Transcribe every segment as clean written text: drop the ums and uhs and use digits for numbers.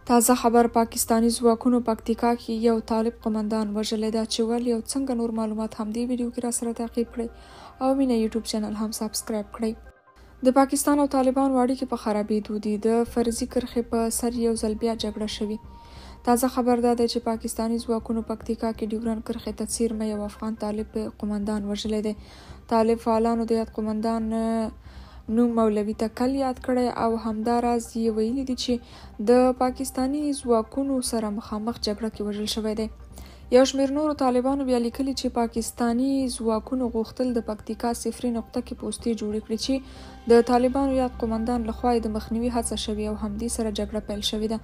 تازه خبر پاکستانی ځواکونو پکتیکا کې یو طالب قومندان وژلی ده چې ولې او څنګه نور معلومات هم دې ویډیو کې را سره تعقیب کړئ او مینه یوټیوب چینل هم سابسکرایب کړئ. د پاکستان او طالبانو اړیکې په خرابېدو دي. د فرضي کرښې په سر یو ځل بیا جګړه شوې. تازه خبر دا دی چې پاکستانی ځواکونو پکتیکا کې ډیورند کرښې ته څیرمه یو افغان طالب قومندان وژلی دی. طالب فعالانو د یاد قومندان نوم مولوي تکل یاد کړی او همداراز یې ویلي دي چې د پاکستانی ځواکونو سره مخامخ جګړه کې وژل شوی دی. یو شمېر نورو طالبانو بیا لیکلي چې پاکستانی ځواکونو غوښتل د پکتیکا صفري نقطه کې پوستې جوړې کړي چې د طالبانو یاد قومندان لخوا د مخنیوي هڅه شوې او همدې سره جګړه پیل شوې ده.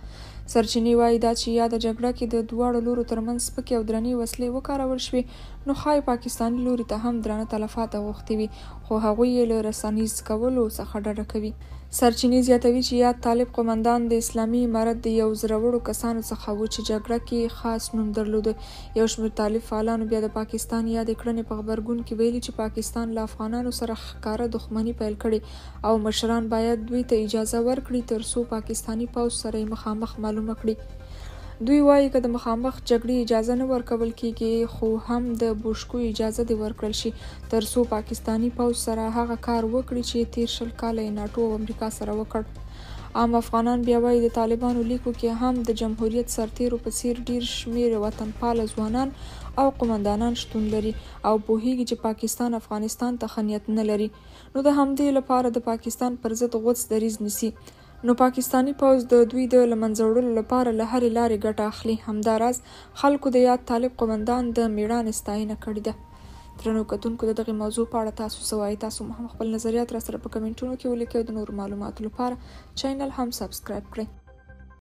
سرچینې وایي دا چې یاده جګړه کې د دواړو لورو ترمنځ سپکې او درنې وسلې وکارول شوې نو ښایي پاکستاني لوري ته هم درانه تلفات غوښتي وي خو هغوی یې له رسنیز کولو څخه ډډه کوي. سرچینې زیاتوي چې یاد طالب قومندان د اسلامي امارت د یو زړورو کسانو څخه و چې جګړه کې خاص نوم درلوده. یو شمېر طالب فعالانو بیا د پاکستان یادې کړنې په غبرګون کې ویلي چې پاکستان له افغانانو سره ښکاره دښمني پیل کړې او مشران باید دوی ته اجازه ورکړي ترڅو پاکستاني پوځ سره یې مخامخ معلومه کړي. دوی وایي که د مخامخ جګړې اجازه نه ورکول کیږي خو هم د بوشکو اجازه دې ورکړل شي ترڅو پاکستاني پوځ سره هغه کار وکړي چې تیر 20 کاله یې ناټو او امریکا سره وکړ. عام افغانان بیا وایي د طالبانو لیکو کې هم د جمهوریت سرتیرو په څیر ډیر شمیر وطنپاله ځوانان او قومندانان شتون لري او پوهیږي چې پاکستان افغانستان ته ښه نیت نه لري نو د همدې لپاره د پاکستان پر ضد غوڅ دریځ نیسي. نو پاکستانی پوځ د دوی د له منځه وړلو لپاره له هرې لارې ګټه اخلي. همداراز خلکو د یاد طالب قومندان د میړانې ستاینه کړې ده. درنو کتونکو د دغې موضوع په اړه تاسو څه وایئ؟ تاسو هم خپل نظریات را سره په کمنټونو کې ولیکئ او د نورو معلوماتو لپاره چینل هم سابسکرایب کړئ.